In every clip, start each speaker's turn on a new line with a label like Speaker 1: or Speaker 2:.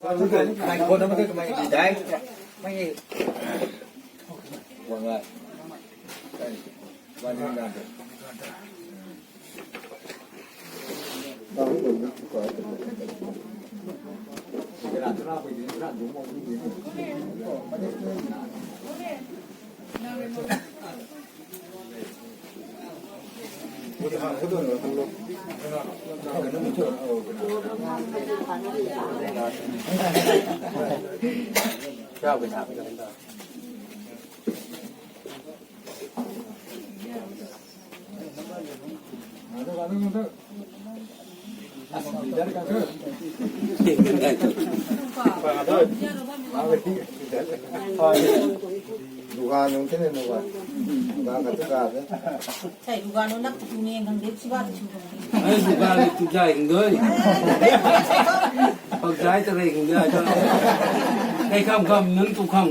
Speaker 1: คนนั้นมันก็ไม่ได้ไม่หวังว่าวันนี้งานเราไม่หลงก่อนเวลาที่เราไปถึงร้านหลวงมองที่นี่ไม่ได้เพื่อนบุตรหาเขาด้วยเหรอทั้งโลกเขาเป็นผู้ช่วยเจ้าไปถามกันต่อLugar não tem lugar. Lugar katakan.
Speaker 2: Saya lugar nu nak tu ni yang dia siapa tu.
Speaker 3: Lugar tu jai ngai. Pak jai tereng dia. Hai kam nang tu kam.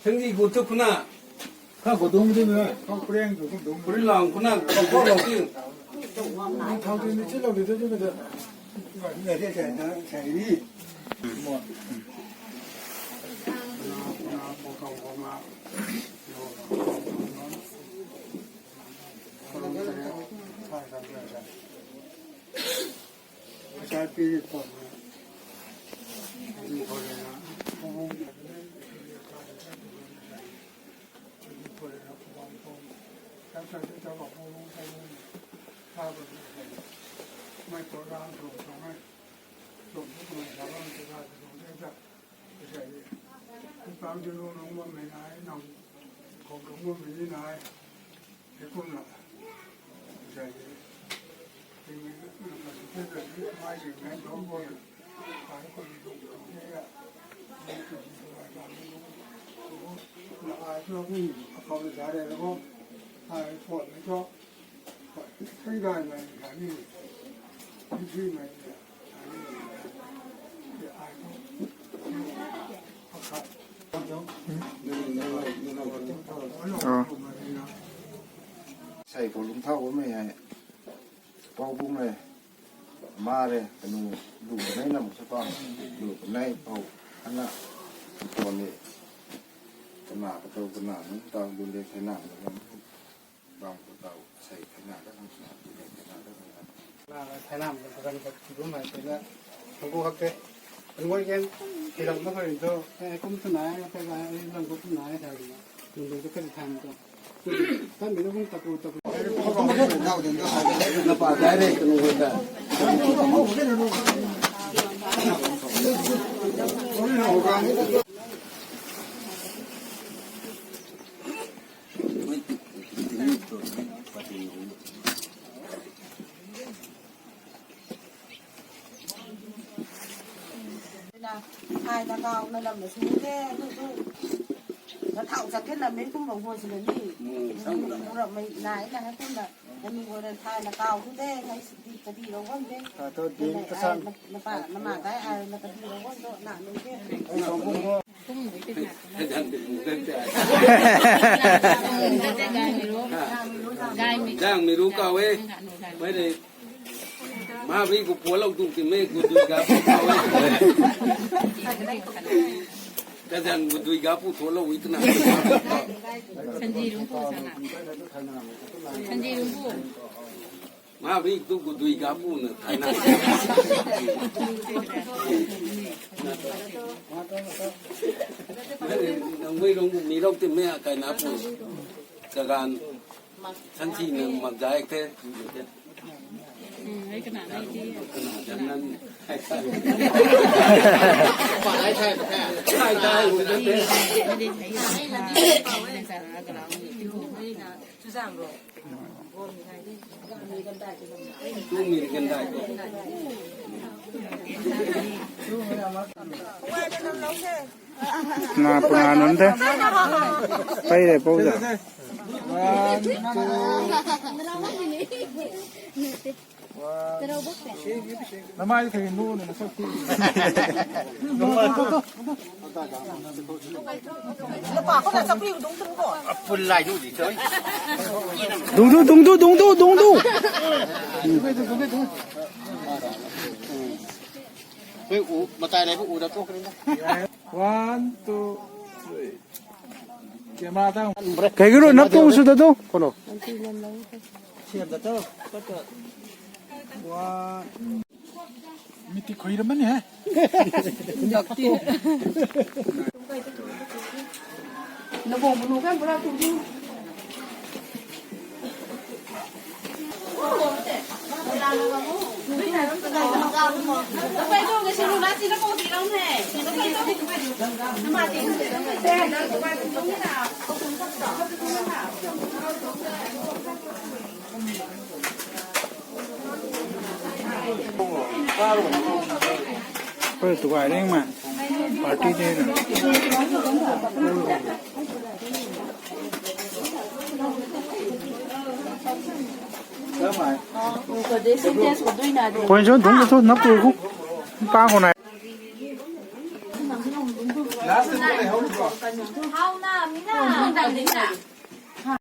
Speaker 3: 생기 고쳤구나.
Speaker 1: 가고 동물이면 불행 조금 동물.
Speaker 3: 불량구나. 그거
Speaker 1: 당신이 찔러도 되는데. 네, 네, 네. 뭐. 잘 비릴 뻔. 이 거래나.ไม่ตัวร้านถูกทำให้ถูกทุกคนชาวบ้านจะได้ถูกได้จากใช่ตามที่รู้น้องว่าไม่นายน้องของน้องว่าไม่นายไอ้คนละใช่ที่มีมันเป็นเรื่องที่ไม่ถึงแม้น้องคนหลายคนถูกของนี่อ่ะมีจุดที่ว่าการรู้ละอายเพื่อวิ่งเขาจะได้แล้วก็อายปวดแล้วก็ไม่ได้เลยอย่างนี้ที่ไม่ได้อายเขาขาดใส่ผมลุงเท่าก็ไม่ให้เป่าบุ้งเลยมาเลยแต่หนูดูในน้ำสต๊อกดูในเอาอันนั้นตัวนี้ขนาดประตูขนาดนั้นตอนดูเด็กขนาดนั้นบางประตูใส่ขนาดได้ขนาดดูเด็กขนาดได้ขนาดไทยน้ำเป็นการคิดว่ามันเป็นแล้วผมก็เข้าใจผมว่าแกที่เราไม่เคยดูแต่คุ้มทุนไหนแต่ว่าเราคุ้มทุนไหนแต่ดูดูก็เป็นทางก็ท่านไม่ต้องตะกูตะกูเขาไม่ได้เป็นเท่าเดิมก็ใส่แล้วป่าได้เลยตรงนี้ได้
Speaker 2: ai là cao nó làm được xuống thế nó thạo ra cái là mấy cũng đồng hồ rồi đi nó là mày này là cái là mình vừa lên thay là cao cũng thế thấy cái gì đâu có thế nó phải nó mà cái ai là cái gì đâu có độ nặng như thế
Speaker 3: đangไม่รู้เก่าเว้ยไม่ได้มาวิ่งกูผัวเราตุ้งติเมฆกูดูกับเขาเว้ยแต่ยังกูดูกับผู้ผัวเราอีกนะฉันจีรุ่งผู้ฉันจีรุ่งผู้มาวิ่งตุ้งกูดูกับผู้เนี่ยไทยนะไม่ลงมีเราติเมฆใครนะผู้การฉันที่หนึ่งมักใจแค่ให้ขนาดนั้นที่ขนาดนั้นให้ใช่ฝ่ายใช่แค่ใช่ได้ไม่ได้ไม่ได้ใช้ให้เราที่เอาไว้ในสาระกับเราที่ถูกไม่นะทุกอย่างหรอกโอ้มีใครที่มีกันได้ก็มีกันได้ก็
Speaker 4: na puna nonte pai de pousa Namai kayak nu nih masuk.
Speaker 2: Lepas kau nak sapi udung tu kau.
Speaker 3: phun lại luôn gì chơi
Speaker 4: 동두.
Speaker 3: với u mà tay này với u đã tốt lên đó
Speaker 4: 1, 2, 3. Kaya matang. Kayak gini napung sudah tuh. Kono.
Speaker 3: xem đã tốt
Speaker 4: Wah. Miti koi naman ya.
Speaker 2: Nabong kan berapa tu?
Speaker 4: Koi tu kaya ni mah. Party day na. Koi chon 동두 또 napung ko. Pa ko na.
Speaker 1: Last time I hold it.
Speaker 5: Không nào, mình nào.